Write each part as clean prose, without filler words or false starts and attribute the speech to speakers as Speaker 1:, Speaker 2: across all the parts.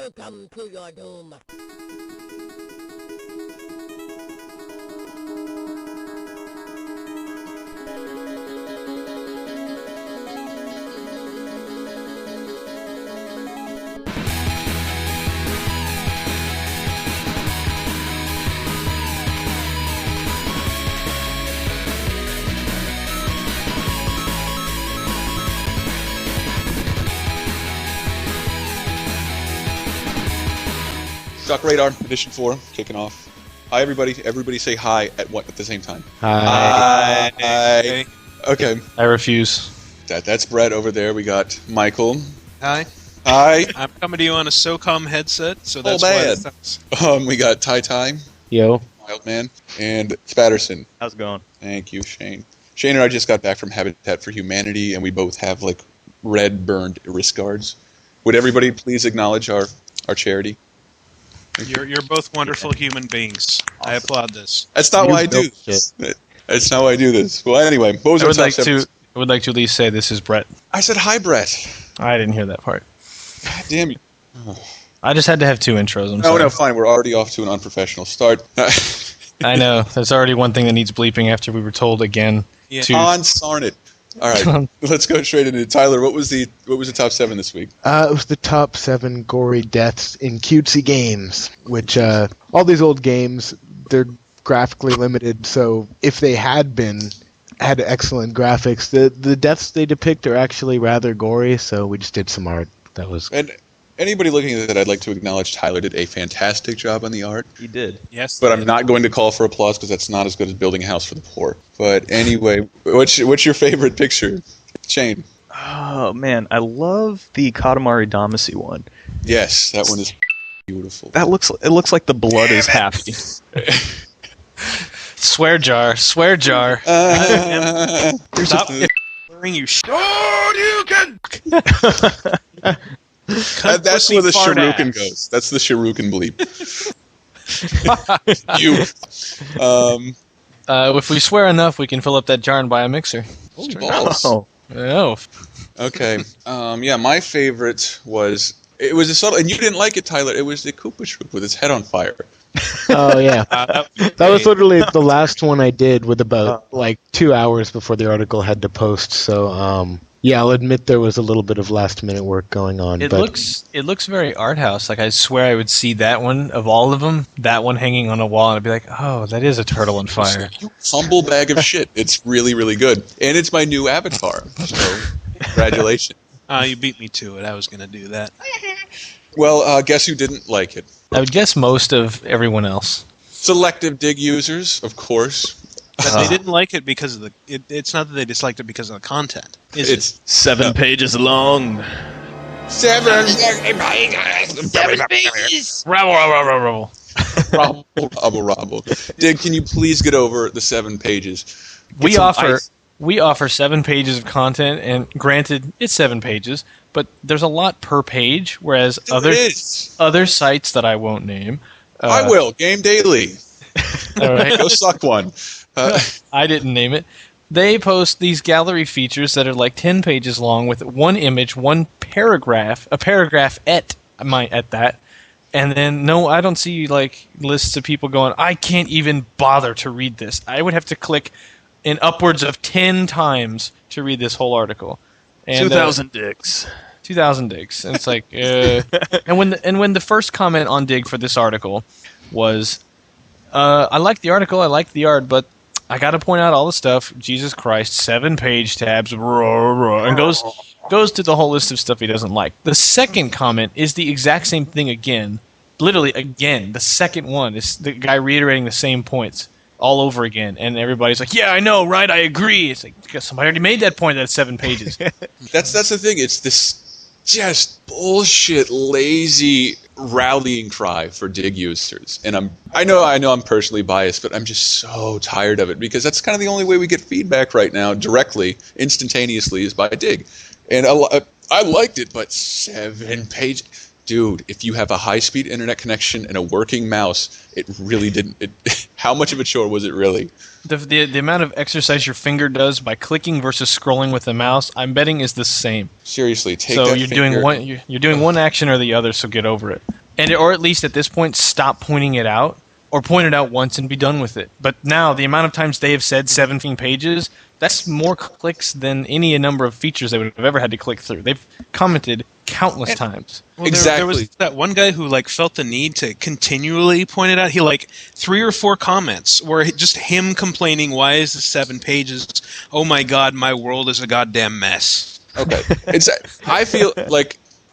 Speaker 1: Welcome to your doom.
Speaker 2: TalkRadar, edition 4, kicking off. Hi, everybody. Everybody say hi at the same time?
Speaker 3: Hi.
Speaker 2: Hi. Okay.
Speaker 3: I refuse.
Speaker 2: That's Brett over there. We got Michael.
Speaker 4: Hi.
Speaker 2: Hi.
Speaker 4: I'm coming to you on a SOCOM headset, so that's
Speaker 2: why we got Tai.
Speaker 3: Yo.
Speaker 2: Wildman, and Spatterson.
Speaker 5: How's it going?
Speaker 2: Thank you, Shane. Shane and I just got back from Habitat for Humanity, and we both have, red burned wrist guards. Would everybody please acknowledge our charity?
Speaker 4: You're both wonderful human beings. Awesome. I applaud this.
Speaker 2: That's not why I do this. That's not why I do this. Well, anyway, what was
Speaker 3: I would like to at least say this is Brett.
Speaker 2: I said hi, Brett.
Speaker 3: I didn't hear that part.
Speaker 2: God damn you.
Speaker 3: I just had to have two intros.
Speaker 2: No, fine. We're already off to an unprofessional start.
Speaker 3: I know. There's already one thing that needs bleeping after we were told again.
Speaker 4: Yeah.
Speaker 2: Consarn it. All right, let's go straight into it. Tyler, what was the top 7 this week?
Speaker 6: It was the top 7 gory deaths in cutesy games, which all these old games, they're graphically limited, so if they had excellent graphics, the deaths they depict are actually rather gory, so we just did some art. That was...
Speaker 2: And anybody looking at that, I'd like to acknowledge Tyler did a fantastic job on the art.
Speaker 5: He did.
Speaker 4: Yes.
Speaker 2: But I'm not going to call for applause because that's not as good as building a house for the poor. But anyway, what's your favorite picture, Shane?
Speaker 5: Oh, man. I love the Katamari Damacy one.
Speaker 2: Yes, that one is beautiful.
Speaker 5: It looks like the blood is happy.
Speaker 3: Swear jar.
Speaker 4: Stop wearing you
Speaker 2: That's where the shuriken goes. That's the shuriken bleep.
Speaker 3: If we swear enough, we can fill up that jar and buy a mixer.
Speaker 2: Oh, balls.
Speaker 3: Oh.
Speaker 2: Okay. My favorite was... It was a subtle... And you didn't like it, Tyler. It was the Koopa Troop with his head on fire.
Speaker 6: Oh, yeah. That was literally the last one I did with about, 2 hours before the article had to post, so... Yeah, I'll admit there was a little bit of last-minute work going on.
Speaker 3: It looks very art house. Like, I swear I would see that one, of all of them, that one hanging on a wall, and I'd be like, oh, that is a turtle on fire.
Speaker 2: You humble bag of shit. It's really, really good. And it's my new avatar, so congratulations.
Speaker 4: You beat me to it. I was going to do that.
Speaker 2: Well, guess who didn't like it?
Speaker 3: I would guess most of everyone else.
Speaker 2: Selective dig users, of course.
Speaker 4: But they didn't like it because of it's not that they disliked it because of the content.
Speaker 5: It's 7 pages long.
Speaker 2: 7
Speaker 5: pages.
Speaker 3: Rabble.
Speaker 2: Robble. Dig, can you please get over the 7 pages?
Speaker 3: We offer 7 pages of content, and granted, it's 7 pages, but there's a lot per page, whereas other sites that I won't name...
Speaker 2: I will. Game Daily.
Speaker 3: All right.
Speaker 2: Go suck one.
Speaker 3: I didn't name it. They post these gallery features that are like 10 pages long with one image, one paragraph, a paragraph at that. And then, no, I don't see lists of people going, I can't even bother to read this. I would have to click in upwards of 10 times to read this whole article. And,
Speaker 5: 2,000 digs.
Speaker 3: 2,000 digs. And it's like, and when the first comment on Dig for this article was, I like the article, I like the art, but I got to point out all the stuff. Jesus Christ, 7 page tabs, and goes to the whole list of stuff he doesn't like. The second comment is the exact same thing again. Literally again. The second one is the guy reiterating the same points all over again, and everybody's like, "Yeah, I know, right? I agree." It's like, because somebody already made that point. That's 7 pages.
Speaker 2: That's the thing. It's this just bullshit, lazy rallying cry for dig users, and I know I'm personally biased, but I'm just so tired of it because that's kind of the only way we get feedback right now, directly, instantaneously, is by dig. And I liked it, but 7 pages. dude, if you have a high-speed internet connection and a working mouse, it really didn't. How much of a chore was it really?
Speaker 3: The amount of exercise your finger does by clicking versus scrolling with the mouse, I'm betting is the same.
Speaker 2: Seriously, take
Speaker 3: So
Speaker 2: that
Speaker 3: you're
Speaker 2: finger.
Speaker 3: doing one you're doing one action or the other, so get over it. Or at least at this point, stop pointing it out, or point it out once and be done with it. But now the amount of times they have said 17 pages, that's more clicks than any number of features they would have ever had to click through. They've commented countless times.
Speaker 4: Well,
Speaker 2: Exactly.
Speaker 4: There was that one guy who felt the need to continually point it out. He 3 or 4 comments were just him complaining, "Why is this 7 pages? Oh my God, my world is a goddamn mess."
Speaker 2: Okay,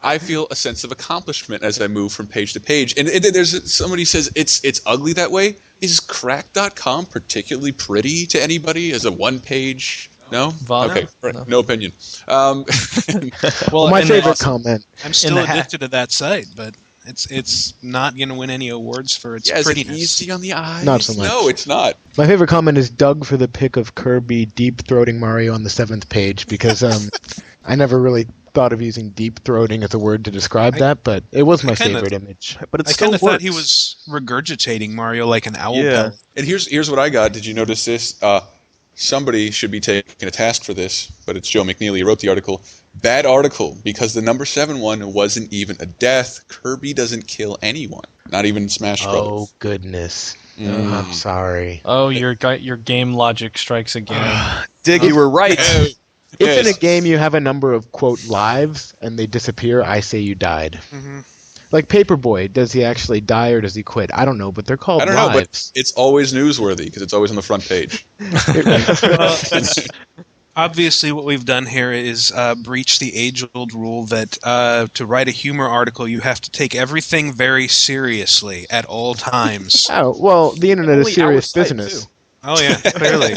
Speaker 2: I feel a sense of accomplishment as I move from page to page. And there's somebody says it's ugly that way. Is crack.com particularly pretty to anybody as a one-page? No? Okay,
Speaker 3: No.
Speaker 2: no opinion.
Speaker 3: Well,
Speaker 6: My
Speaker 3: and
Speaker 6: favorite
Speaker 3: the-
Speaker 6: comment.
Speaker 4: I'm still
Speaker 3: the ha-
Speaker 4: addicted to that site, but it's not going to win any awards for its
Speaker 2: Yeah, is it
Speaker 4: prettiness.
Speaker 2: easy on the eyes?
Speaker 6: Not so much.
Speaker 2: No, it's not.
Speaker 6: My favorite comment is Doug for the pic of Kirby deep-throating Mario on the 7th page, because I never really thought of using deep-throating as a word to describe that, but it was my
Speaker 4: kinda-
Speaker 6: favorite image.
Speaker 5: But it
Speaker 4: I
Speaker 5: still
Speaker 4: kind of thought he
Speaker 5: works.
Speaker 4: was regurgitating Mario like an owl.
Speaker 5: Yeah.
Speaker 4: pellet.
Speaker 2: And here's what I got. Did you notice this? Somebody should be taking a task for this, but it's Joe McNeely who wrote the article. Bad article, because the number 7 one wasn't even a death. Kirby doesn't kill anyone, not even Smash
Speaker 6: Oh,
Speaker 2: Brothers.
Speaker 6: goodness.
Speaker 2: Mm.
Speaker 6: I'm sorry.
Speaker 3: Oh, your game logic strikes again.
Speaker 5: Dig, you were right.
Speaker 6: If
Speaker 2: Yes.
Speaker 6: in a game you have a number of, quote, lives, and they disappear, I say you died.
Speaker 4: Mhm.
Speaker 6: Like Paperboy, does he actually die or does he quit? I don't know, but they're called
Speaker 2: I don't know,
Speaker 6: lives.
Speaker 2: but it's always newsworthy because it's always on the front page.
Speaker 4: Well, obviously, what we've done here is breach the age-old rule that to write a humor article, you have to take everything very seriously at all times.
Speaker 6: Oh, well, the internet is
Speaker 5: Only
Speaker 6: serious
Speaker 5: our site,
Speaker 6: business.
Speaker 5: too.
Speaker 4: Oh yeah, clearly.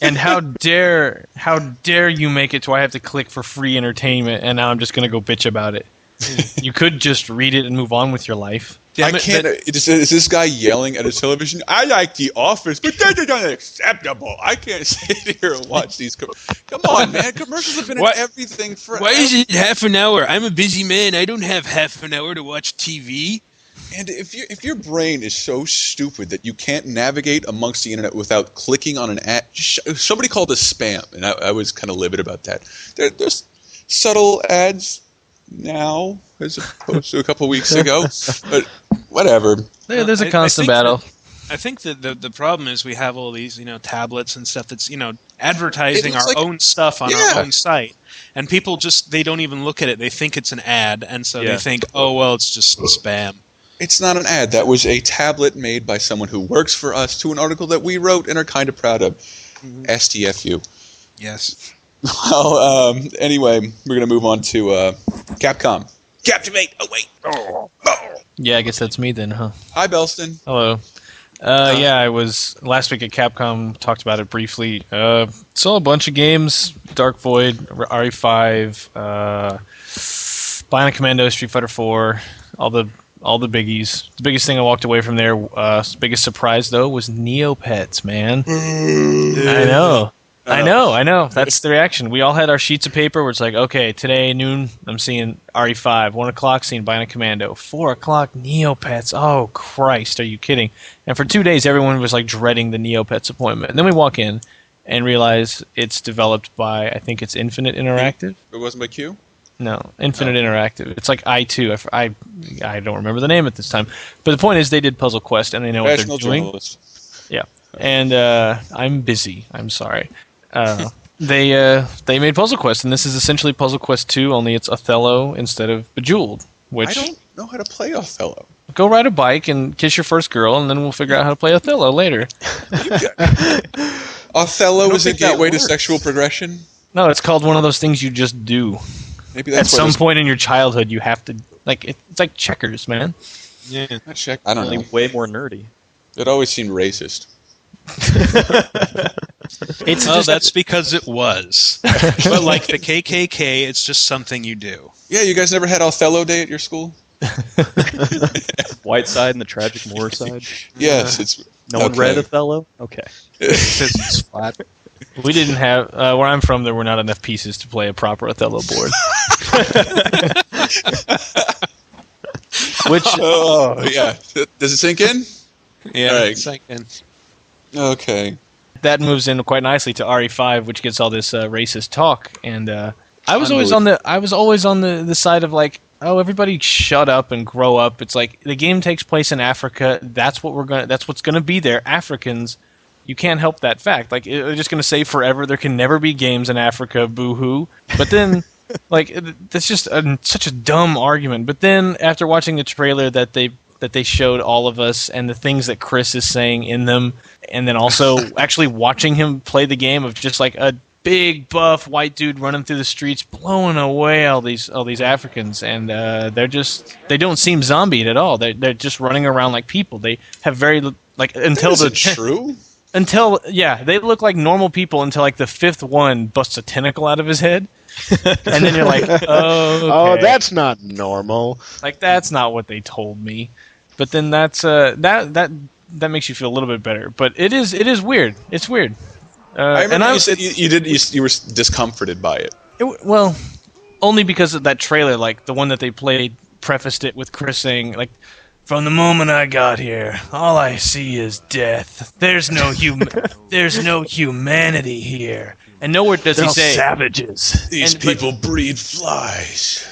Speaker 3: And how dare you make it to I have to click for free entertainment, and now I'm just going to go bitch about it. You could just read it and move on with your life.
Speaker 2: I
Speaker 4: Damn it,
Speaker 2: can't. Is this guy yelling at his television? I like The Office, but that is unacceptable. I can't sit here and watch these. Come on, man! Commercials have been
Speaker 4: What?
Speaker 2: in everything forever.
Speaker 4: Why is it half an hour? I'm a busy man. I don't have half an hour to watch TV.
Speaker 2: And if your brain is so stupid that you can't navigate amongst the internet without clicking on an ad, somebody called it spam, and I was kind of livid about that. There's subtle ads now as opposed to a couple weeks ago, but whatever.
Speaker 3: There's
Speaker 4: I
Speaker 3: a constant
Speaker 4: think
Speaker 3: battle.
Speaker 4: I think that the problem is we have all these tablets and stuff that's advertising
Speaker 2: It's
Speaker 4: our
Speaker 2: like-
Speaker 4: own stuff on
Speaker 2: Yeah.
Speaker 4: our own site, and people they don't even look at it. They think it's an ad, and so
Speaker 5: Yeah.
Speaker 4: they think, oh well, it's just spam.
Speaker 2: It's not an ad. That was a tablet made by someone who works for us to an article that we wrote and are kind of proud of. STFU.
Speaker 4: Yes.
Speaker 2: Well, anyway, we're going to move on to Capcom. Captivate! Oh, wait! Oh.
Speaker 3: Yeah, I guess that's me then, huh?
Speaker 2: Hi, Belston.
Speaker 3: Hello. Yeah, I was last week at Capcom. Talked about it briefly. Saw a bunch of games: Dark Void, RE5, Bionic Commando, Street Fighter 4, all the biggies. The biggest thing I walked away from there, biggest surprise though, was Neopets. Man, I know. That's the reaction. We all had our sheets of paper where it's like, okay, today noon I'm seeing RE5, 1 o'clock seeing Bionic Commando, 4 o'clock Neopets. Oh Christ, are you kidding? And for 2 days everyone was like dreading the Neopets appointment. And then we walk in and realize it's developed by, I think it's Infinite Interactive.
Speaker 2: It wasn't by Q?
Speaker 3: No, Infinite Interactive. It's like I2. I don't remember the name at this time. But the point is they did Puzzle Quest and they know what
Speaker 2: Professional
Speaker 3: they're doing.
Speaker 2: journalist.
Speaker 3: Yeah. And I'm busy. I'm sorry. They made Puzzle Quest, and this is essentially Puzzle Quest 2, only it's Othello instead of Bejeweled. Which
Speaker 2: I don't know how to play Othello.
Speaker 3: go ride a bike and kiss your first girl, and then we'll figure out how to play Othello later.
Speaker 2: Othello is a
Speaker 5: think that
Speaker 2: gateway to
Speaker 5: works.
Speaker 2: sexual progression?
Speaker 3: No, it's called one of those things you just do.
Speaker 2: Maybe
Speaker 3: At
Speaker 2: that's why
Speaker 3: some
Speaker 2: those-
Speaker 3: point in your childhood, you have to it's like checkers, man.
Speaker 4: Yeah.
Speaker 2: Not check. I don't know.
Speaker 5: Only way more nerdy.
Speaker 2: It always seemed racist.
Speaker 3: It's
Speaker 4: Oh,
Speaker 3: just
Speaker 4: that's because it was. But like the KKK, it's just something you do.
Speaker 2: Yeah, you guys never had Othello Day at your school?
Speaker 5: White side and the tragic Moor side.
Speaker 2: Yes, it's
Speaker 5: No one
Speaker 2: okay.
Speaker 5: read Othello? Okay.
Speaker 4: Because it's flat.
Speaker 3: we didn't have where I'm from. There were not enough pieces to play a proper Othello board. Which
Speaker 2: Oh yeah. Does it sink in?
Speaker 4: Yeah,
Speaker 2: All right.
Speaker 4: it's like, and
Speaker 2: Okay.
Speaker 3: that moves in quite nicely to RE5, which gets all this racist talk. And I was always on the side of like, oh, everybody shut up and grow up. It's like the game takes place in Africa. That's what's gonna be there. Africans. You can't help that fact. Like, they're just going to say forever there can never be games in Africa, boo-hoo. But then, like, that's just such a dumb argument. But then, after watching the trailer that they showed all of us and the things that Chris is saying in them, and then also actually watching him play the game of just like a big buff white dude running through the streets, blowing away all these Africans, and they don't seem zombied at all. They're just running around like people. They have very like until
Speaker 2: Is it true?
Speaker 3: Until, yeah, they look like normal people until, like, the fifth one busts a tentacle out of his head. And then you're like, oh, okay.
Speaker 6: Oh, that's not normal.
Speaker 3: Like, that's not what they told me. But then that's, that makes you feel a little bit better. But it is weird. It's weird.
Speaker 2: I remember you said you were discomforted by it.
Speaker 3: Well, only because of that trailer, like, the one that they played prefaced it with Chris saying, like, from the moment I got here, all I see is death. There's no humanity here. And nowhere does he say
Speaker 6: savages.
Speaker 2: These people breed flies.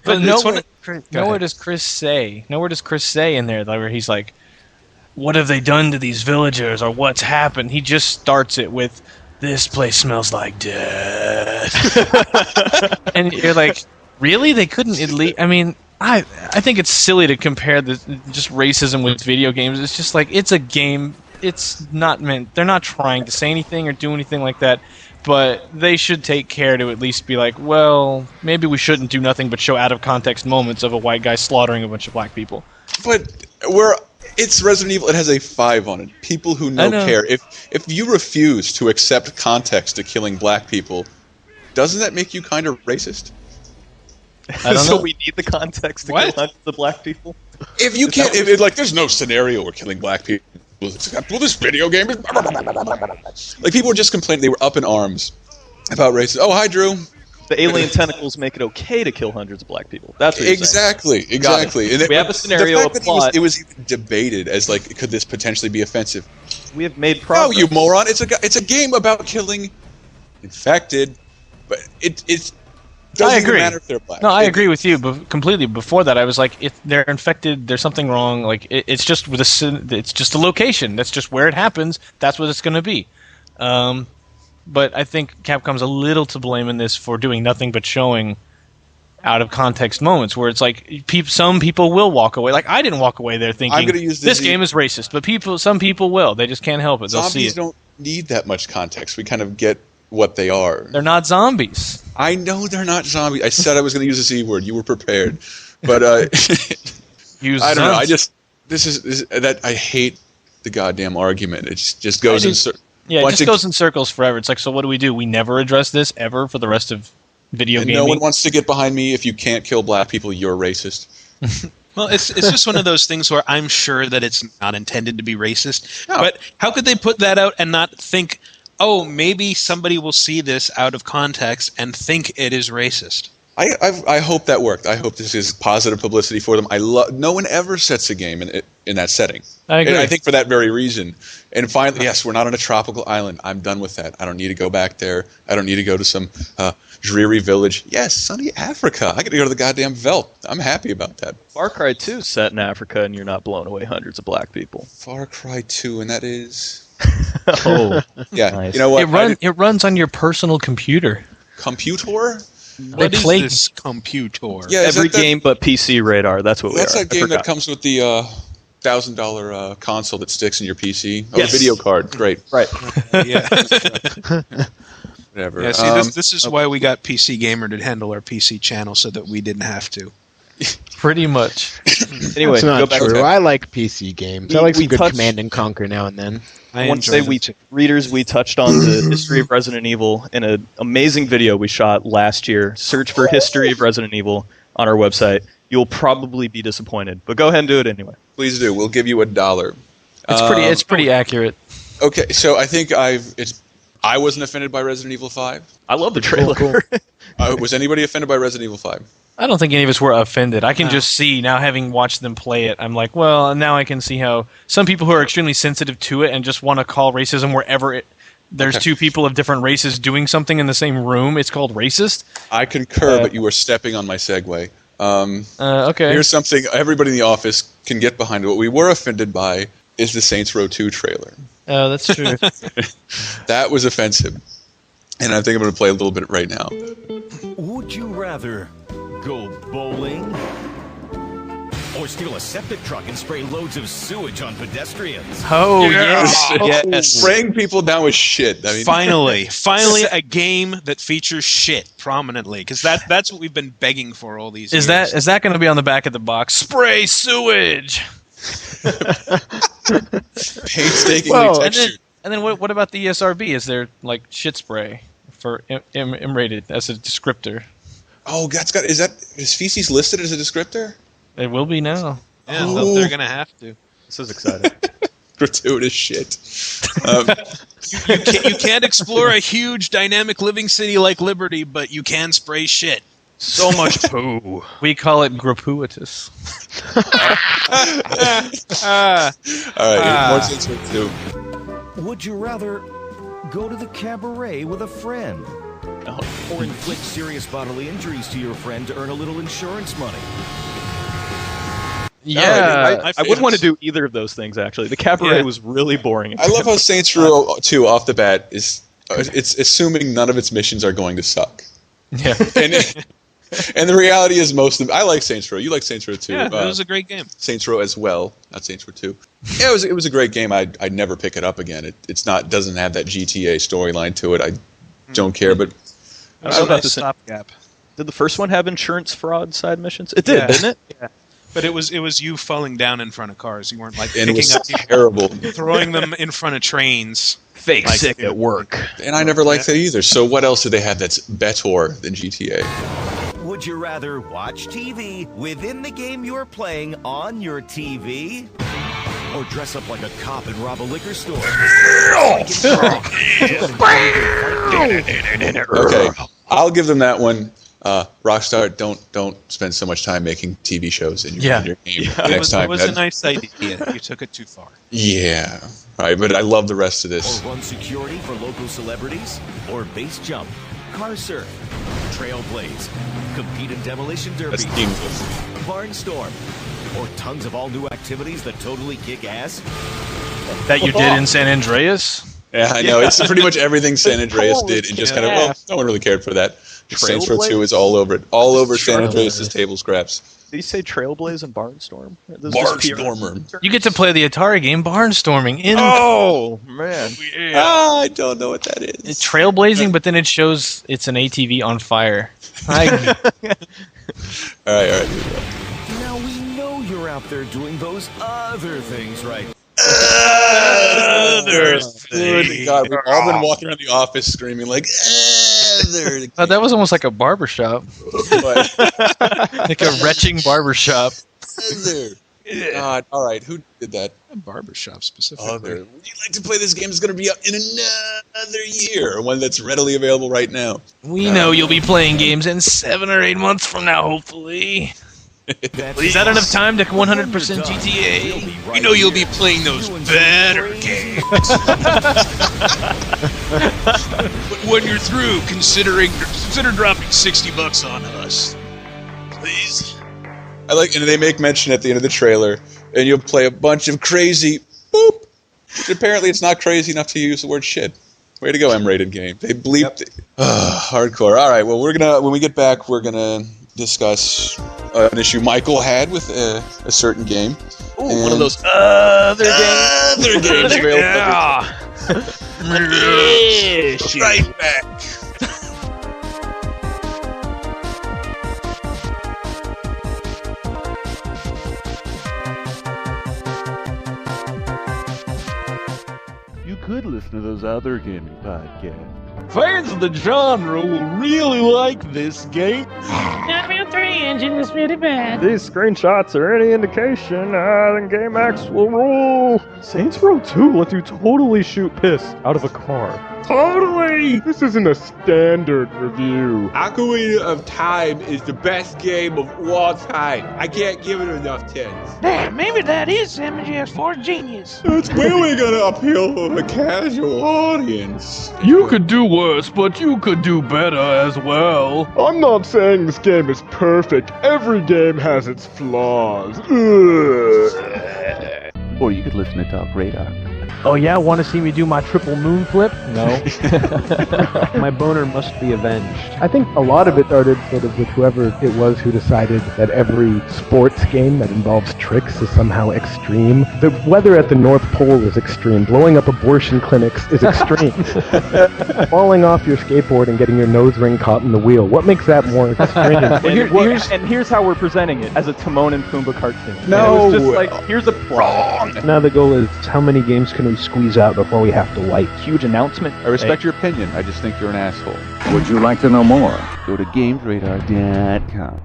Speaker 3: But nowhere does Chris say in there where he's like, what have they done to these villagers or what's happened? He just starts it with, this place smells like death. And you're like, really? They couldn't at least, I mean, I think it's silly to compare just racism with video games. It's just like, it's a game. It's not meant. They're not trying to say anything or do anything like that. But they should take care to at least be like, well, maybe we shouldn't do nothing but show out of context moments of a white guy slaughtering a bunch of black people.
Speaker 2: But it's Resident Evil. It has a 5 on it. People who know care. If you refuse to accept context to killing black people, doesn't that make you kind of racist?
Speaker 5: I don't know. We need the context to kill hundreds of black people.
Speaker 2: If you can't, like, there's no scenario where killing black people. Well, this video game is like, people were just complaining. They were up in arms about racism. Oh, hi, Drew.
Speaker 5: The alien tentacles make it okay to kill hundreds of black people. That's what you're
Speaker 2: exactly.
Speaker 5: saying. We have a scenario, a plot.
Speaker 2: It was even debated as like, could this potentially be offensive?
Speaker 5: We have made progress.
Speaker 2: No, you moron! It's a game about killing infected, but it's.
Speaker 3: I agree.
Speaker 2: Matter if they're black.
Speaker 3: No, I agree with you, but completely. Before that, I was like, if they're infected, there's something wrong. Like, it's just it's just a location. That's just where it happens. That's what it's going to be. But I think Capcom's a little to blame in this for doing nothing but showing out of context moments where it's like some people will walk away. Like, I didn't walk away there thinking
Speaker 2: I'm gonna use
Speaker 3: this game is racist, but some people will. They just can't help it. They'll see
Speaker 2: it. Zombies don't need that much context. We kind of get what they are.
Speaker 3: They're not zombies.
Speaker 2: I know they're not zombies. I said I was going to use the Z word. You were prepared, but I don't know. I hate the goddamn argument. It just goes in circles.
Speaker 3: Yeah, it just goes in circles forever. It's like, so what do? We never address this ever for the rest of video gaming.
Speaker 2: No one wants to get behind me. If you can't kill black people, you're racist.
Speaker 4: Well, it's just one of those things where I'm sure that it's not intended to be racist. No. But how could they put that out and not think, oh, maybe somebody will see this out of context and think it is racist?
Speaker 2: I hope that worked. I hope this is positive publicity for them. No one ever sets a game in that setting.
Speaker 3: I agree.
Speaker 2: And I think for that very reason. And finally, yes, we're not on a tropical island. I'm done with that. I don't need to go back there. I don't need to go to some dreary village. Yes, sunny Africa. I get to go to the goddamn Welp. I'm happy about that.
Speaker 5: Far Cry 2 is set in Africa, and you're not blowing away hundreds of black people.
Speaker 2: Far Cry 2, and that is...
Speaker 5: Oh,
Speaker 2: yeah.
Speaker 5: Nice.
Speaker 2: You know what?
Speaker 3: It runs on your personal computer.
Speaker 2: Computer?
Speaker 4: What is this computer?
Speaker 2: Yeah,
Speaker 5: every game but PC Radar. That's what we are.
Speaker 2: That's that game that comes with the $1,000 console that sticks in your PC. Oh,
Speaker 5: yes.
Speaker 2: The video card. Great.
Speaker 5: Right.
Speaker 4: Yeah.
Speaker 2: Whatever.
Speaker 4: Yeah, see, this is why we got PC Gamer to handle our PC channel so that we didn't have to.
Speaker 3: Pretty much.
Speaker 5: Anyway,
Speaker 6: That's not
Speaker 5: go back
Speaker 6: true.
Speaker 5: to
Speaker 6: I like PC games. I like some good Command and Conquer now and then.
Speaker 5: I want to say we touched on the history of Resident Evil in an amazing video we shot last year. Search for History of Resident Evil on our website. You'll probably be disappointed, but go ahead and do it anyway.
Speaker 2: Please do. We'll give you $1.
Speaker 3: It's pretty accurate.
Speaker 2: Okay, so I think it's I wasn't offended by Resident Evil 5.
Speaker 5: I love the trailer.
Speaker 6: Cool.
Speaker 2: Was anybody offended by Resident Evil 5?
Speaker 3: I don't think any of us were offended. I can just see now, having watched them play it, I'm like, well, now I can see how some people who are extremely sensitive to it and just want to call racism wherever there's two people of different races doing something in the same room, it's called racist.
Speaker 2: I concur, but you were stepping on my segue.
Speaker 3: Okay.
Speaker 2: Here's something everybody in the office can get behind. What we were offended by is the Saints Row 2 trailer.
Speaker 3: Oh, that's true.
Speaker 2: That was offensive. And I think I'm going to play a little bit right now.
Speaker 1: Would you rather go bowling or steal a septic truck and spray loads of sewage on pedestrians?
Speaker 3: Oh, yes.
Speaker 4: Yes.
Speaker 2: Spraying people down with shit. I mean,
Speaker 4: Finally, a game that features shit prominently, because that's what we've been begging for all these years.
Speaker 3: Is that going to be on the back of the box? Spray sewage.
Speaker 2: painstakingly
Speaker 6: Well,
Speaker 2: textured.
Speaker 3: And then what about the ESRB? Is there like shit spray for M-rated as a descriptor?
Speaker 2: Oh, is feces listed as a descriptor?
Speaker 3: It will be now.
Speaker 4: Yeah, they're gonna have to.
Speaker 5: This is exciting.
Speaker 2: Gratuitous shit.
Speaker 4: You can't explore a huge, dynamic living city like Liberty, but you can spray shit.
Speaker 5: So much poo.
Speaker 3: We call it gratuitous.
Speaker 2: All right, more Saints Row 2.
Speaker 1: Would you rather go to the cabaret with a friend or inflict serious bodily injuries to your friend to earn a little insurance money?
Speaker 3: Yeah.
Speaker 5: I wouldn't want to do either of those things, actually. The cabaret was really boring.
Speaker 2: I love how Saints Row 2 off the bat is it's assuming none of its missions are going to suck.
Speaker 3: Yeah.
Speaker 2: And the reality is I like Saints Row. You like Saints Row 2.
Speaker 4: Yeah, it was a great game.
Speaker 2: Saints Row as well, not Saints Row 2. Yeah, it was a great game. I'd never pick it up again. Doesn't have that GTA storyline to it. I don't care, but
Speaker 4: It was a
Speaker 5: about
Speaker 4: nice
Speaker 5: to say-
Speaker 4: stopgap.
Speaker 5: Did the first one have insurance fraud side missions? It did,
Speaker 4: Yeah.
Speaker 5: didn't it?
Speaker 4: Yeah. But it was you falling down in front of cars. You weren't like
Speaker 2: and it
Speaker 4: picking
Speaker 2: was
Speaker 4: up people,
Speaker 2: terrible.
Speaker 4: throwing them in front of trains.
Speaker 5: Fake
Speaker 4: Like-
Speaker 5: sick at work.
Speaker 2: And I never liked that either. So what else do they have that's better than GTA?
Speaker 1: Would you rather watch TV within the game you're playing on your TV? Or dress up like a cop and rob a liquor store?
Speaker 2: Okay, I'll give them that one. Rockstar, don't spend so much time making TV shows in your game.
Speaker 4: It was a nice idea. You took it too far.
Speaker 2: Yeah. All right, but I love the rest of this.
Speaker 1: Or run security for local celebrities? Or base jump, car surf, trailblaze, compete in demolition derbies,
Speaker 2: That's English.
Speaker 1: barnstorm, or tons of all new activities that totally kick ass?
Speaker 3: That you did in San Andreas?
Speaker 2: Yeah, I know. It's pretty much everything San Andreas did, and just kind of, no one really cared for that. Saints Row 2 is all over it. All over San Andreas' table scraps.
Speaker 5: Did you say Trailblaze and Barnstorm?
Speaker 2: Barnstormer.
Speaker 3: You get to play the Atari game Barnstorming in
Speaker 5: Oh, man.
Speaker 2: I don't know what that is.
Speaker 3: it's trailblazing, but then it shows it's an ATV on fire.
Speaker 2: All right.
Speaker 1: Now we know you're out there doing those other things, right?
Speaker 2: Good God, we've all been walking around the office screaming like,
Speaker 3: That was almost like a barbershop. Like a retching barbershop.
Speaker 2: God, all right, who did that?
Speaker 4: A barbershop specifically.
Speaker 2: Other. Would you like to play this game? It's going to be up in another year, one that's readily available right now.
Speaker 3: We know you'll be playing games in 7 or 8 months from now, hopefully. Is that enough time to 100% GTA?
Speaker 4: We know you'll be playing those better games. But when you're through, consider dropping $60 on us, please.
Speaker 2: And they make mention at the end of the trailer, and you'll play a bunch of crazy boop. Which apparently, it's not crazy enough to use the word shit. Way to go, M-rated game. They bleeped it. Hardcore. All right. Well, when we get back, we're gonna discuss an issue Michael had with a certain game.
Speaker 5: Ooh, one of those other games.
Speaker 2: Other games available.
Speaker 4: Right back.
Speaker 7: You could listen to those other gaming podcasts.
Speaker 8: Fans of the genre will really like this game.
Speaker 9: Unreal 3 engine is really bad.
Speaker 7: These screenshots are any indication, then GameX will rule. Saints Row 2 lets you totally shoot piss out of a car.
Speaker 8: Totally! This isn't a standard review.
Speaker 2: Ocarina of Time is the best game of all time. I can't give it enough tens.
Speaker 9: Damn, maybe that is MGS4's genius.
Speaker 2: It's really gonna appeal to a casual audience.
Speaker 8: You could do worse, but you could do better as well. I'm not saying this game is perfect. Every game has its flaws.
Speaker 7: Or you could listen to TalkRadar.
Speaker 10: Oh yeah, want to see me do my triple moon flip? No. My boner must be avenged.
Speaker 6: I think a lot of it started sort of with whoever it was who decided that every sports game that involves tricks is somehow extreme. The weather at the North Pole is extreme. Blowing up abortion clinics is extreme. Falling off your skateboard and getting your nose ring caught in the wheel. What makes that more extreme?
Speaker 5: Here's how we're presenting it as a Timon and Pumbaa cartoon.
Speaker 10: No!
Speaker 5: And it was just like, here's a plot.
Speaker 10: Now the goal is how many games can we squeeze out before we have to wipe?
Speaker 5: Huge announcement.
Speaker 7: I respect your opinion. I just think you're an asshole. Would you like to know more? Go to GamesRadar.com.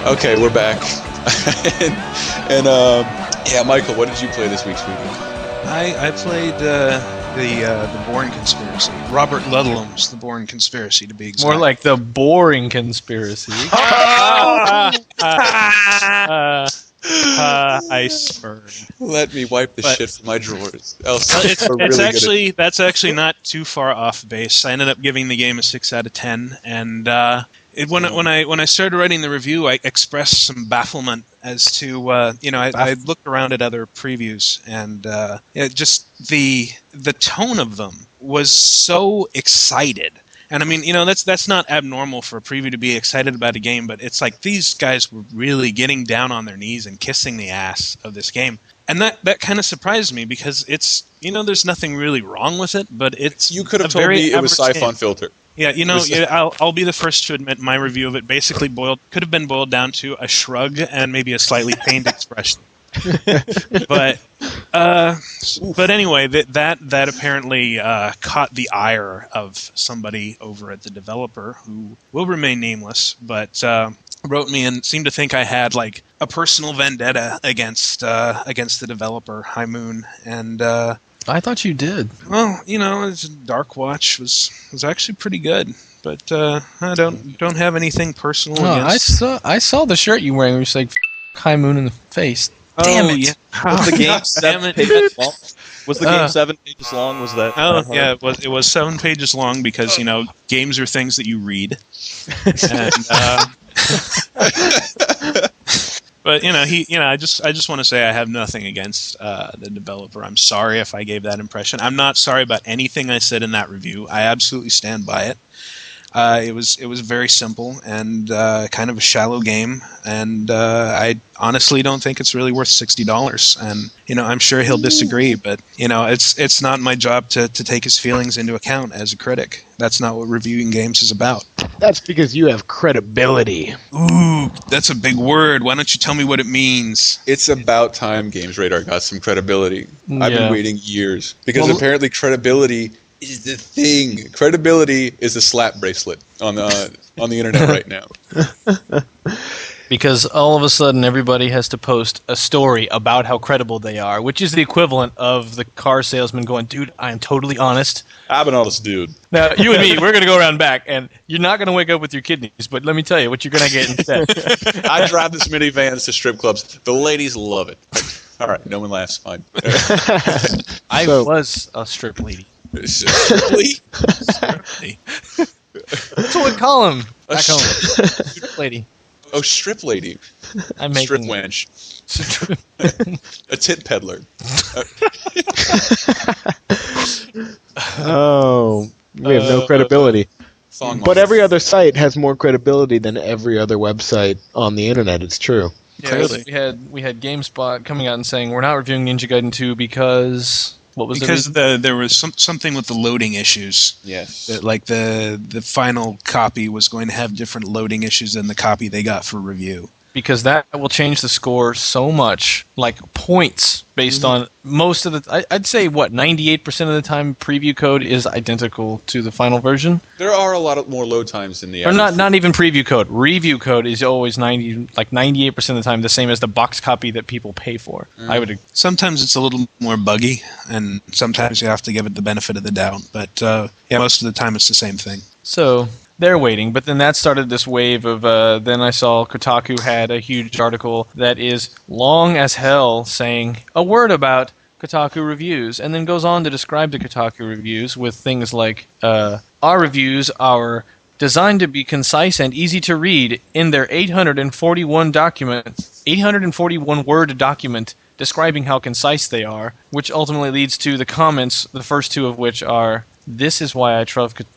Speaker 2: Okay, we're back. and yeah, Michael, what did you play this week's weekend?
Speaker 4: I played the Bourne Conspiracy. Robert Ludlum's The Bourne Conspiracy, to be exact.
Speaker 3: More like the boring conspiracy.
Speaker 4: I spurned.
Speaker 2: Let me wipe the shit from my drawers.
Speaker 4: That's actually not too far off base. I ended up giving the game a 6 out of 10, and when I started writing the review, I expressed some bafflement as to I looked around at other previews, and just the tone of them was so excited. And I mean, that's not abnormal for a preview to be excited about a game, but it's like these guys were really getting down on their knees and kissing the ass of this game. And that kind of surprised me because it's, there's nothing really wrong with it, but it's
Speaker 2: You could have told me it was Siphon Filter.
Speaker 4: Yeah, I'll be the first to admit my review of it basically could have been boiled down to a shrug and maybe a slightly pained expression. But anyway, that apparently caught the ire of somebody over at the developer who will remain nameless, but wrote me and seemed to think I had like a personal vendetta against the developer, High Moon, and
Speaker 3: I thought you did.
Speaker 4: well, Dark Watch was actually pretty good, but I don't have anything personal against.
Speaker 3: I saw the shirt you were wearing. It was like High Moon in the face. Damn it!
Speaker 4: Yeah.
Speaker 5: Was the game 7 pages long? Was the game 7 pages long? Was that?
Speaker 4: Oh yeah, it was 7 pages long because games are things that you read, and but I just want to say I have nothing against the developer. I'm sorry if I gave that impression. I'm not sorry about anything I said in that review. I absolutely stand by it. It was very simple and kind of a shallow game, and I honestly don't think it's really worth $60. And I'm sure he'll disagree, but it's not my job to take his feelings into account as a critic. That's not what reviewing games is about.
Speaker 6: That's because you have credibility.
Speaker 4: Ooh, that's a big word. Why don't you tell me what it means?
Speaker 2: It's about time Games Radar got some credibility. I've been waiting years because apparently credibility is the thing. Credibility is a slap bracelet on the internet right now.
Speaker 3: Because all of a sudden everybody has to post a story about how credible they are, which is the equivalent of the car salesman going, dude, I am totally honest.
Speaker 2: I'm an honest dude.
Speaker 3: Now, you and me, we're going to go around back, and you're not going to wake up with your kidneys, but let me tell you what you're going to get instead.
Speaker 2: I drive this minivans to strip clubs. The ladies love it. All right, no one laughs. Fine.
Speaker 3: I was a strip lady.
Speaker 2: Strip
Speaker 3: lady? That's what we call them back home. Strip lady.
Speaker 2: Oh, strip lady.
Speaker 3: I'm making
Speaker 2: strip wench. A tit peddler.
Speaker 6: Oh, we have no credibility. But every other site has more credibility than every other website on the internet. It's true.
Speaker 3: Yeah,
Speaker 4: Clearly.
Speaker 3: we had GameSpot coming out and saying we're not reviewing Ninja Gaiden 2 because what was
Speaker 4: Because
Speaker 3: the reason?
Speaker 4: there was something with the loading issues.
Speaker 2: Yes.
Speaker 4: That, like the final copy was going to have different loading issues than the copy they got for review.
Speaker 3: Because that will change the score so much, like points based on most of the. I'd say 98% of the time preview code is identical to the final version.
Speaker 2: There are a lot of more load times in the.
Speaker 3: Or not even preview code. Review code is always 98% of the time the same as the box copy that people pay for. I would.
Speaker 4: Sometimes it's a little more buggy, and sometimes you have to give it the benefit of the doubt. But yeah, most of the time it's the same thing.
Speaker 3: So they're waiting, but then that started this wave of. Then I saw Kotaku had a huge article that is long as hell saying a word about Kotaku reviews, and then goes on to describe the Kotaku reviews with things like our reviews are designed to be concise and easy to read in their 841 word document describing how concise they are, which ultimately leads to the comments, the first two of which are, "This is why I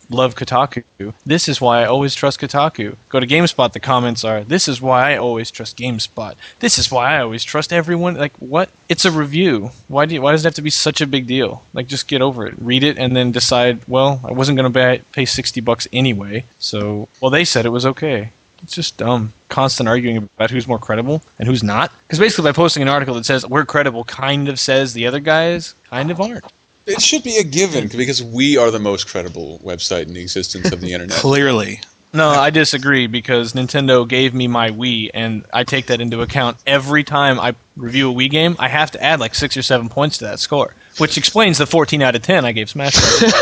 Speaker 3: love Kotaku. This is why I always trust Kotaku." Go to GameSpot, the comments are, "This is why I always trust GameSpot. This is why I always trust everyone." Like, what? It's a review. Why does it have to be such a big deal? Like, just get over it. Read it and then decide, well, I wasn't going to pay $60 anyway, so, well, they said it was okay. It's just dumb. Constant arguing about who's more credible and who's not. Because basically by posting an article that says, we're credible, kind of says the other guys kind of aren't.
Speaker 2: It should be a given because we are the most credible website in the existence of the internet.
Speaker 4: Clearly.
Speaker 3: No, I disagree because Nintendo gave me my Wii, and I take that into account every time I review a Wii game. I have to add like 6 or 7 points to that score, which explains the 14 out of 10 I gave Smash Bros.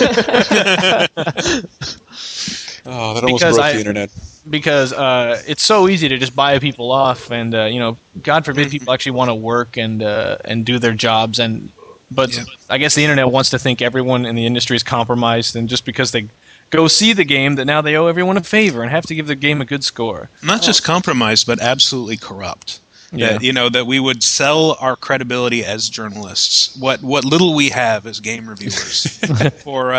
Speaker 2: Oh, that almost broke the internet.
Speaker 3: Because it's so easy to just buy people off, and God forbid people actually want to work and do their jobs, but I guess the internet wants to think everyone in the industry is compromised, and just because they go see the game, that now they owe everyone a favor and have to give the game a good score.
Speaker 4: Not just compromised, but absolutely corrupt.
Speaker 3: Yeah.
Speaker 4: That we would sell our credibility as journalists, what little we have as game reviewers, for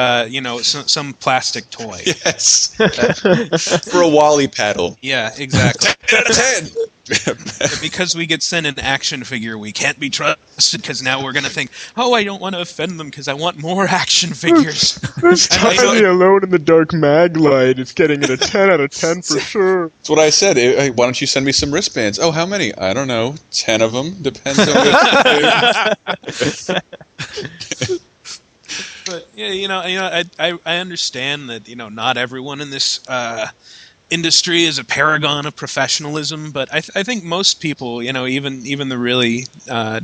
Speaker 4: some plastic toy.
Speaker 2: Yes. For a Wally paddle.
Speaker 4: Yeah, exactly.
Speaker 2: 10 out of 10.
Speaker 4: Because we get sent an action figure, we can't be trusted because now we're going to think, oh, I don't want to offend them because I want more action figures.
Speaker 8: This Tiny Alone in the Dark mag light is getting it a 10 out of 10 for sure.
Speaker 2: That's what I said. Hey, why don't you send me some wristbands? Oh, how many? I don't know. 10 of them. Depends on what.
Speaker 4: But I understand that not everyone in this industry is a paragon of professionalism, but I think most people, even the really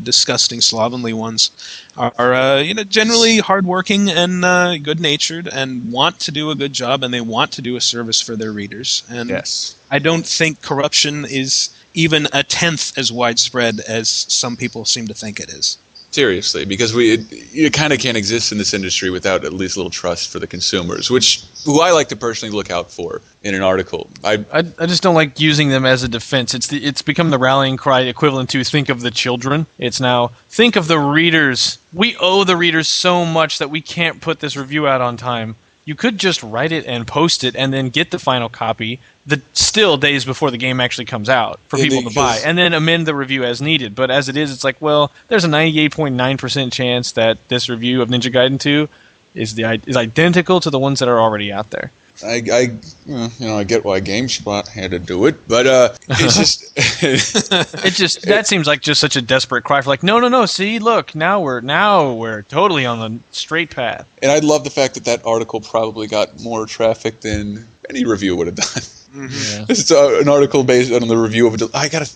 Speaker 4: disgusting, slovenly ones, are generally hardworking and good-natured and want to do a good job, and they want to do a service for their readers. And
Speaker 2: yes.
Speaker 4: I don't think corruption is even a tenth as widespread as some people seem to think it is.
Speaker 2: Seriously, because you kind of can't exist in this industry without at least a little trust for the consumers, who I like to personally look out for in an article. I
Speaker 3: just don't like using them as a defense. It's become the rallying cry equivalent to think of the children. It's now think of the readers. We owe the readers so much that we can't put this review out on time. You could just write it and post it and then get the final copy still days before the game actually comes out for people to buy, and then amend the review as needed. But as it is, it's like, well, there's a 98.9% chance that this review of Ninja Gaiden 2 is identical to the ones that are already out there.
Speaker 2: I get why GameSpot had to do it, but it's just
Speaker 3: that seems like just such a desperate cry for like, no, see, look, now we're totally on the straight path.
Speaker 2: And I love the fact that article probably got more traffic than any review would have done.
Speaker 3: Mm-hmm. Yeah.
Speaker 2: It's an article based on the review of it.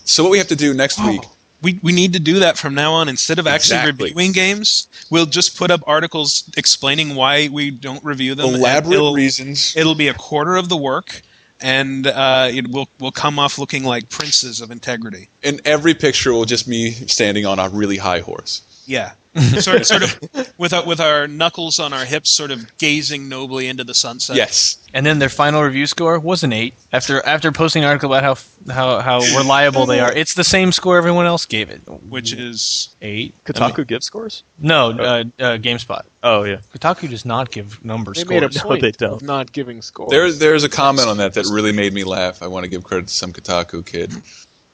Speaker 2: So what we have to do next week.
Speaker 4: We need to do that from now on. Instead of actually reviewing games, we'll just put up articles explaining why we don't review them.
Speaker 2: Elaborate reasons.
Speaker 4: It'll be a quarter of the work, and we'll come off looking like princes of integrity.
Speaker 2: And every picture will just me standing on a really high horse.
Speaker 4: Yeah. sort of with our knuckles on our hips, sort of gazing nobly into the sunset.
Speaker 2: Yes.
Speaker 3: And then their final review score was an 8. After posting an article about how reliable they are, it's the same score everyone else gave it,
Speaker 4: which is
Speaker 3: 8.
Speaker 5: Kotaku gives scores?
Speaker 3: No, GameSpot.
Speaker 5: Oh yeah.
Speaker 3: Kotaku does not give number
Speaker 6: They
Speaker 3: scores.
Speaker 6: made a point
Speaker 5: they don't.
Speaker 6: of not giving scores.
Speaker 2: There's a comment on that really made me laugh. I want to give credit to some Kotaku kid.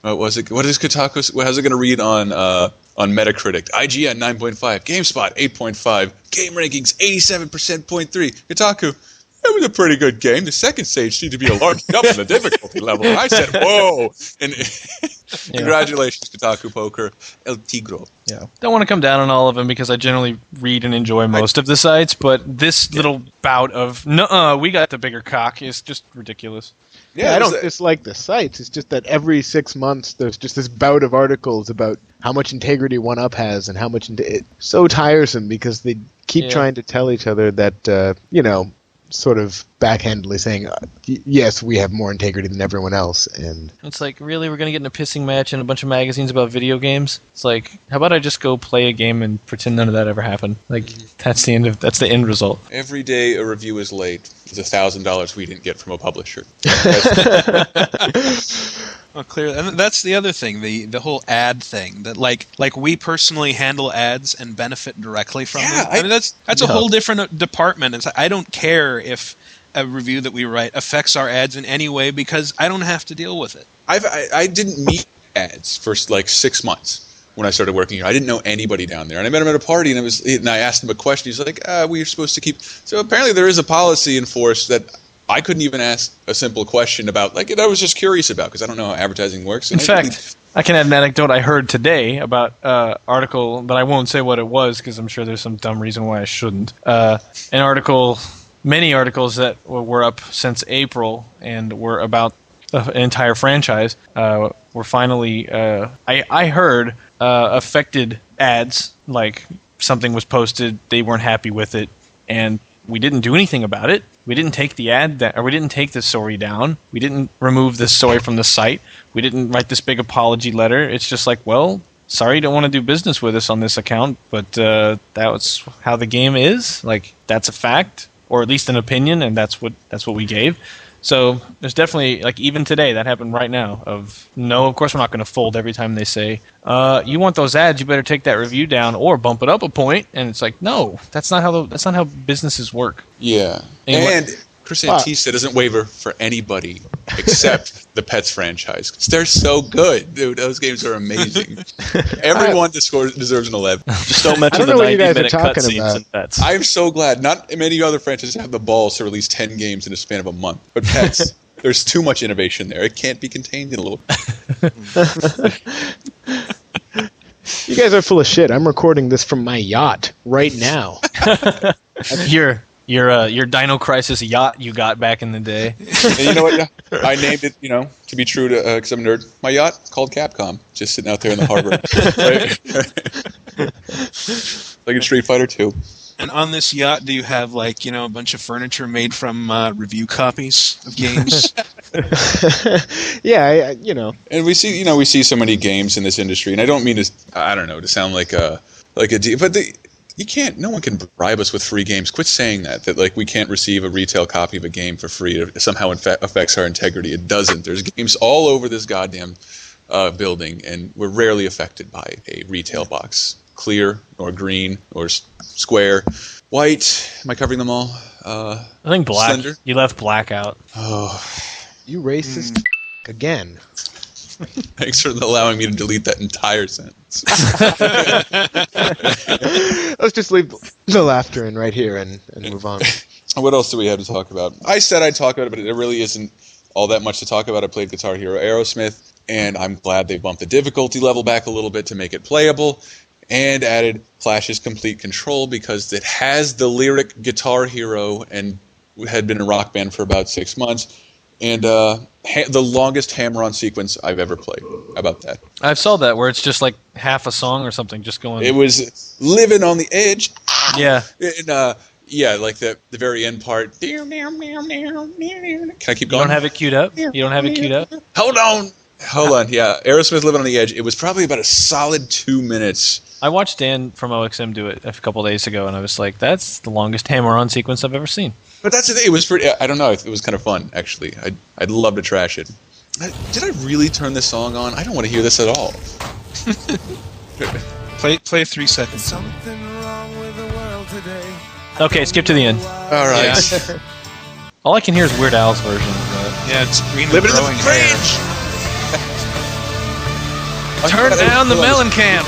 Speaker 2: What was it? What is Kotaku? How's it going to read on Metacritic? IGN 9.5, GameSpot 8.5, Game Rankings 87.3. Kotaku, that was a pretty good game. The second stage seemed to be alarming up in the difficulty level. I said, whoa! And congratulations, Kotaku Poker, El Tigro.
Speaker 3: Yeah. Don't want to come down on all of them because I generally read and enjoy most of the sites, but this little bout of we got the bigger cock is just ridiculous.
Speaker 6: Yeah, I don't dislike the sites. It's just that every 6 months there's just this bout of articles about how much integrity 1UP has and how much it's so tiresome because they keep trying to tell each other that sort of backhandedly saying yes, we have more integrity than everyone else, and
Speaker 3: it's like, really, we're gonna get in a pissing match in a bunch of magazines about video games? It's like, how about I just go play a game and pretend none of that ever happened? Like, that's the end result.
Speaker 2: Every day a review is late. It's $1,000 we didn't get from a publisher.
Speaker 4: Well, clearly, and that's the other thing, the whole ad thing. That like we personally handle ads and benefit directly from them. I mean, that's a whole different department. It's like, I don't care if a review that we write affects our ads in any way because I don't have to deal with it.
Speaker 2: I didn't meet ads for like 6 months when I started working here. I didn't know anybody down there, and I met him at a party, and I asked him a question. He's like, "We're supposed to keep." So apparently, there is a policy enforced that I couldn't even ask a simple question about, like, that I was just curious about because I don't know how advertising works.
Speaker 3: In fact, I can add an anecdote I heard today about an article, but I won't say what it was because I'm sure there's some dumb reason why I shouldn't. Many articles that were up since April and were about an entire franchise were finally, I heard, affected ads, like something was posted, they weren't happy with it, and we didn't do anything about it. We didn't take the ad or we didn't take the story down. We didn't remove the story from the site. We didn't write this big apology letter. It's just like, well, sorry you don't want to do business with us on this account, but that was how the game is. Like, that's a fact, or at least an opinion, and that's what we gave. So there's definitely, like, even today, that happened right now, of course we're not going to fold every time they say, you want those ads, you better take that review down or bump it up a point. And it's like, no, that's not how businesses work.
Speaker 2: Yeah. And Chris Antista doesn't waver for anybody except the Pets franchise. 'Cause they're so good, dude. Those games are amazing. Everyone deserves an 11.
Speaker 5: Just don't mention the 90-minute cutscenes and Pets.
Speaker 2: I'm so glad. Not many other franchises have the balls to release 10 games in a span of a month. But Pets, there's too much innovation there. It can't be contained in a little.
Speaker 6: You guys are full of shit. I'm recording this from my yacht right now.
Speaker 3: Your Dino Crisis yacht you got back in the day.
Speaker 2: And you know what? I named it, to be true to, because I'm a nerd, my yacht called Capcom, just sitting out there in the harbor. Like in Street Fighter 2.
Speaker 4: And on this yacht, do you have, a bunch of furniture made from review copies of games?
Speaker 6: Yeah,
Speaker 2: And we see so many games in this industry, and I don't mean to sound like a but you can't. No one can bribe us with free games. Quit saying that we can't receive a retail copy of a game for free. It somehow affects our integrity. It doesn't. There's games all over this goddamn building, and we're rarely affected by a retail box. Clear or green or square, white. Am I covering them all?
Speaker 3: I think black. Slender? You left black out.
Speaker 6: Oh, you racist again.
Speaker 2: Thanks for allowing me to delete that entire sentence.
Speaker 6: Let's just leave the laughter in right here and move on.
Speaker 2: What else do we have to talk about? I said I'd talk about it, but there really isn't all that much to talk about. I played Guitar Hero Aerosmith, and I'm glad they bumped the difficulty level back a little bit to make it playable, and added Clash's Complete Control because it has the lyric Guitar Hero and had been a rock band for about 6 months. And the longest hammer-on sequence I've ever played. How about that?
Speaker 3: I saw that, where it's just like half a song or something just going...
Speaker 2: It was living on the edge.
Speaker 3: Yeah.
Speaker 2: And, like the very end part. Can I keep going?
Speaker 3: You don't have it queued up? You don't have it queued up?
Speaker 2: Hold on. Hold on, yeah. Aerosmith Living on the Edge. It was probably about a solid 2 minutes.
Speaker 3: I watched Dan from OXM do it a couple days ago, and I was like, that's the longest hammer-on sequence I've ever seen.
Speaker 2: But that's the thing. It was pretty. I don't know. It was kind of fun, actually. I'd love to trash it. Did I really turn this song on? I don't want to hear this at all.
Speaker 4: Play 3 seconds.
Speaker 11: Something wrong with the world today.
Speaker 3: Okay, skip to the end.
Speaker 2: All right.
Speaker 4: Yeah.
Speaker 3: All I can hear is Weird Al's version.
Speaker 4: Yeah, it's green and
Speaker 2: Living in the
Speaker 4: growing hair.
Speaker 2: fringe.
Speaker 3: Turn down the melon camp.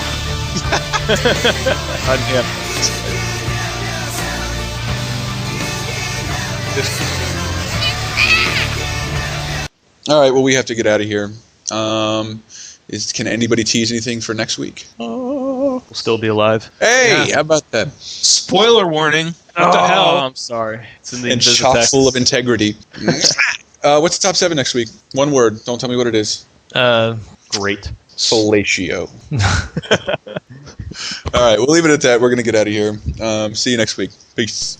Speaker 2: All right. Well, we have to get out of here. Can anybody tease anything for next week?
Speaker 5: We'll still be alive.
Speaker 2: Hey, how about that?
Speaker 4: Spoiler warning. What the hell?
Speaker 5: I'm sorry. It's in the
Speaker 2: And
Speaker 5: Invis
Speaker 2: chock
Speaker 5: text.
Speaker 2: full of integrity. What's the top 7 next week? One word. Don't tell me what it is.
Speaker 5: Great.
Speaker 2: Fellatio. All right. We'll leave it at that. We're going to get out of here. See you next week. Peace.